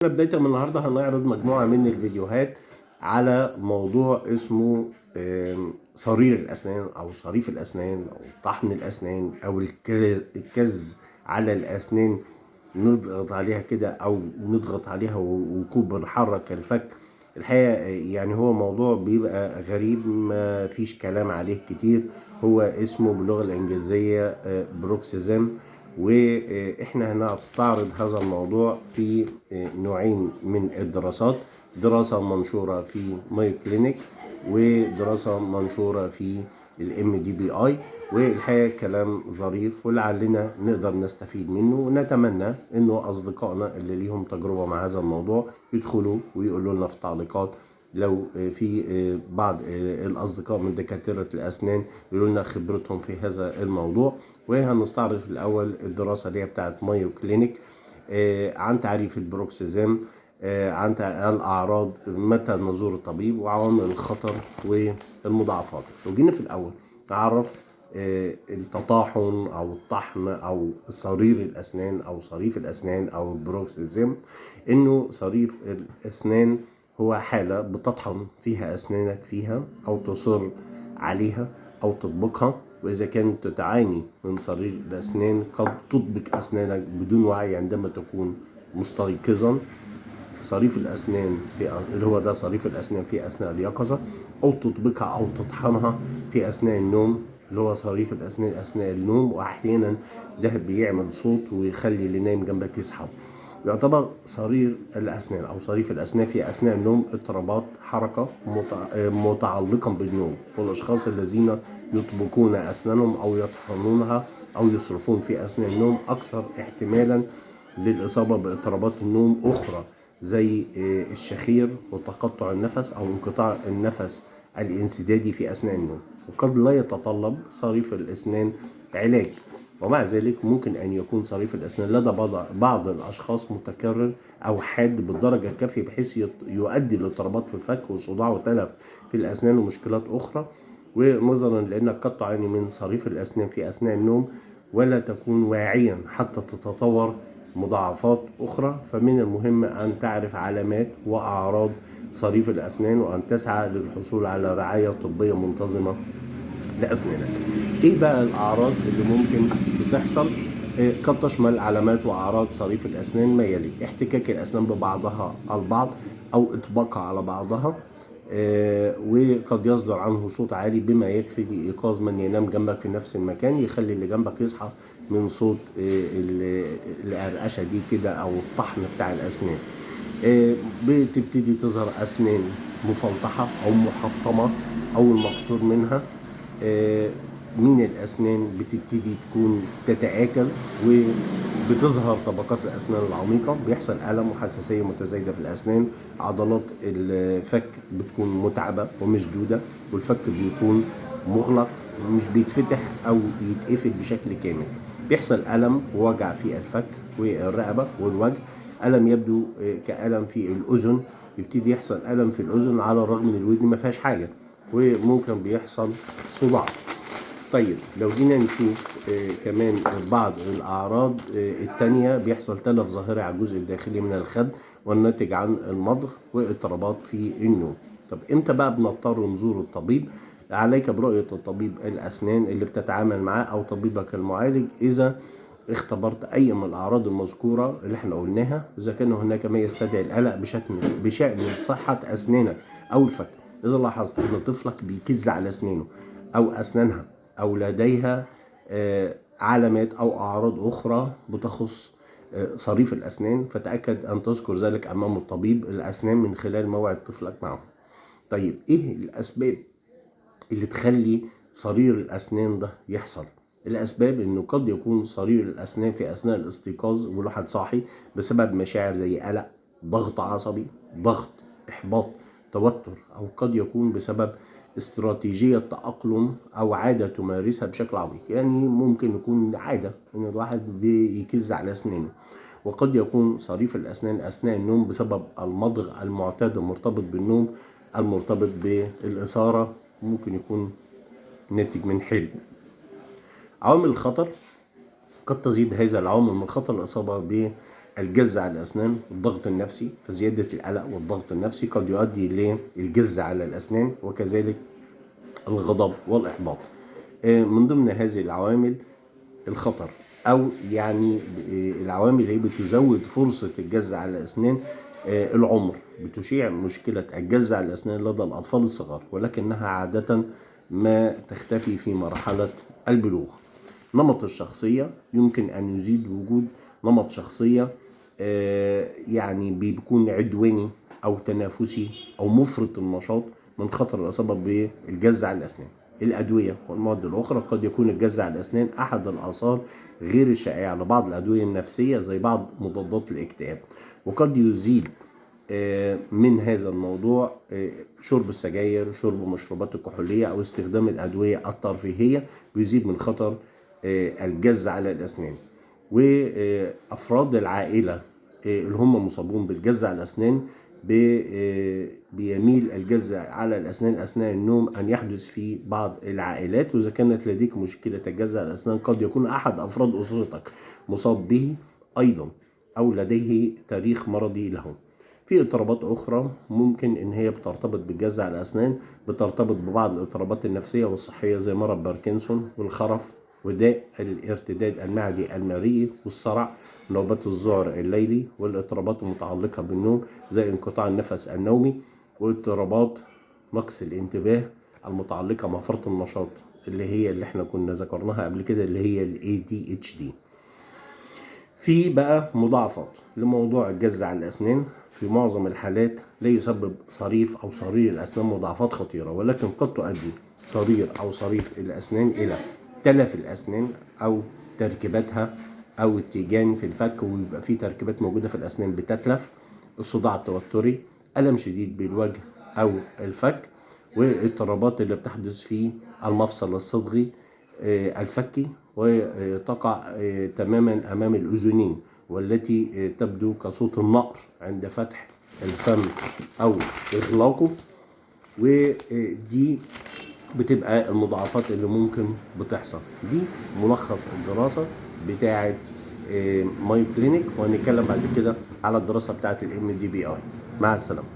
بداية من النهاردة هنعرض مجموعة من الفيديوهات على موضوع اسمه صرير الأسنان أو صريف الأسنان أو طحن الأسنان أو الكز على الأسنان. نضغط عليها كده أو نضغط عليها وكوب نحرك الفك. الحقيقة يعني هو موضوع بيبقى غريب، ما فيش كلام عليه كتير. هو اسمه باللغة الإنجليزية بروكسيزم، واحنا هنستعرض هذا الموضوع في نوعين من الدراسات: دراسة منشورة في مايو كلينيك ودراسة منشورة في الMDBI. والحقيقة كلام ظريف ولعلنا نقدر نستفيد منه، ونتمنى انه اصدقائنا اللي ليهم تجربة مع هذا الموضوع يدخلوا ويقولوا لنا في التعليقات. لو في بعض الأصدقاء من دكاترة الأسنان يقولوا لنا خبرتهم في هذا الموضوع. وهنستعرض في الأول الدراسة اللي هي بتاعت مايو كلينيك عن تعريف البروكسيزم، عن الأعراض، متى نزور الطبيب، وعوامل الخطر والمضاعفات. لو جينا في الأول نعرف التطاحن أو الطحن أو صرير الأسنان أو صريف الأسنان أو البروكسيزم. إنه صريف الأسنان هو حالة بتطحن فيها أسنانك فيها أو تصر عليها أو تطبقها، وإذا كنت تعاني من صرير الأسنان قد تطبق أسنانك بدون وعي عندما تكون مستيقظا. صريف الأسنان اللي هو ده صريف الأسنان في أثناء اليقظة، أو تطبقها أو تطحنها في أثناء النوم اللي هو صريف الأسنان أثناء النوم. وأحيانا ده بيعمل صوت ويخلي اللي نايم جنبك يصحى. يعتبر صرير الأسنان أو صريف الأسنان في أثناء النوم اضطرابات حركة متعلقة بالنوم، والأشخاص الذين يطبقون أسنانهم أو يطحنونها أو يصرفون في أثناء النوم أكثر احتمالا للإصابة باضطرابات النوم أخرى زي الشخير وتقطع النفس أو انقطاع النفس الانسدادي في أثناء النوم. وقد لا يتطلب صريف الأسنان علاج، ومع ذلك ممكن أن يكون صريف الأسنان لدى بعض الأشخاص متكرر أو حاد بالدرجة الكافية بحيث يؤدي لاضطرابات في الفك وصداع وتلف في الأسنان ومشكلات أخرى. ونظرا لأنك قد تعاني من صريف الأسنان في أثناء النوم ولا تكون واعيا حتى تتطور مضاعفات أخرى، فمن المهم أن تعرف علامات وأعراض صريف الأسنان وأن تسعى للحصول على رعاية طبية منتظمة لأسنانك. إيه بقى الأعراض اللي ممكن بتحصل؟ قد تشمل علامات وأعراض صريف الأسنان ما يلي: احتكاك الأسنان ببعضها البعض أو إطباقها على بعضها، وقد يصدر عنه صوت عالي بما يكفي لإيقاظ من ينام جنبك في نفس المكان، يخلي اللي جنبك يصحى من صوت القرقشة دي كده أو الطحن بتاع الأسنان. بتبتدي تظهر أسنان مفلطحة أو محطمة أو المقصود منها من الأسنان بتبتدي تكون تتآكل وبتظهر طبقات الأسنان العميقة. بيحصل ألم وحساسية متزايدة في الأسنان. عضلات الفك بتكون متعبة ومشدودة، والفك بيكون مغلق مش بيتفتح أو يتقفل بشكل كامل. بيحصل ألم ووجع في الفك والرقبة والوجه. ألم يبدو كألم في الأذن، يبتدي يحصل ألم في الأذن على الرغم من الودن ما فيهاش حاجة، وممكن بيحصل صداع. طيب لو جينا نشوف كمان بعض الأعراض التانية، بيحصل تلف ظاهري على الجزء الداخلي من الخد والناتج عن المضغ واضطرابات في النوم. طب امتى بقى بنضطر نزور الطبيب؟ عليك برؤية الطبيب الأسنان اللي بتتعامل معاه أو طبيبك المعالج إذا اختبرت أي من الأعراض المذكورة اللي احنا قلناها، إذا كان هناك ما يستدعي القلق بشأن صحة أسنانك أو الفك. إذا لاحظت أن طفلك بيكز على أسنانه أو أسنانها أو لديها علامات أو أعراض أخرى بتخص صريف الأسنان، فتأكد أن تذكر ذلك أمام الطبيب الأسنان من خلال موعد طفلك معه. طيب إيه الأسباب اللي تخلي صرير الأسنان ده يحصل؟ الأسباب إنه قد يكون صرير الأسنان في أثناء الاستيقاظ والواحد صاحي بسبب مشاعر زي قلق، ضغط عصبي، ضغط، إحباط، توتر، أو قد يكون بسبب استراتيجية تأقلم أو عادة تمارسها بشكل عميق. يعني ممكن يكون عادة إن الواحد بيكز على أسنانه. وقد يكون صريف الأسنان أثناء النوم بسبب المضغ المعتاد المرتبط بالنوم المرتبط بالإثارة، ممكن يكون ناتج من حلم. عوامل الخطر: قد تزيد هذا العامل من خطر الإصابة الجز على الأسنان والضغط النفسي، فزيادة القلق والضغط النفسي قد يؤدي للجز على الأسنان، وكذلك الغضب والإحباط. من ضمن هذه العوامل الخطر، أو يعني العوامل اللي هي بتزود فرصة الجز على الأسنان. العمر بتشيع مشكلة الجز على الأسنان لدى الأطفال الصغار، ولكنها عادة ما تختفي في مرحلة البلوغ. نمط الشخصية يمكن أن يزيد وجود نمط شخصية يعني بيكون عدواني أو تنافسي أو مفرط النشاط من خطر الإصابة بالجز على الأسنان. الأدوية والمواد الأخرى قد يكون الجز على الأسنان أحد الآثار غير الشائعة لبعض الأدوية النفسية زي بعض مضادات الاكتئاب، وقد يزيد من هذا الموضوع شرب السجاير، شرب المشروبات الكحولية، أو استخدام الأدوية الترفيهية بيزيد من خطر الجز على الأسنان. وأفراد العائلة اللي هم مصابون بالجز على الأسنان بيميل الجز على الأسنان أثناء النوم أن يحدث في بعض العائلات. وإذا كانت لديك مشكلة الجز على الأسنان قد يكون أحد أفراد أسرتك مصاب به أيضا، أو لديه تاريخ مرضي له. في اضطرابات أخرى ممكن إن هي بترتبط بالجز على الأسنان، بترتبط ببعض الاضطرابات النفسية والصحية زي مرض باركنسون والخرف وداء الارتداد المعدي المريء والصرع، نوبات الذعر الليلي، والاضطرابات المتعلقة بالنوم زي انقطاع النفس النومي، واضطرابات نقص الانتباه المتعلقة مع فرط النشاط اللي احنا كنا ذكرناها قبل كده، اللي هي ال ADHD. في بقى مضاعفات لموضوع الجز على الأسنان. في معظم الحالات لا يسبب صريف أو صرير الأسنان مضاعفات خطيرة، ولكن قد تؤدي صرير أو صريف الأسنان إلى تلف الأسنان أو تركيباتها، أو التيجان في الفك، ويبقى في تركيبات موجودة في الأسنان بتتلف، الصداع التوتري، ألم شديد بالوجه أو الفك، واضطرابات اللي بتحدث في المفصل الصدغي الفكي، وتقع تماما أمام الأذنين، والتي تبدو كصوت النقر عند فتح الفم أو إغلاقه. ودي بتبقى المضاعفات اللي ممكن بتحصل. دي ملخص الدراسة بتاعة مايو كلينيك، وهنتكلم بعد كده على الدراسة بتاعة الMDBI. مع السلامة.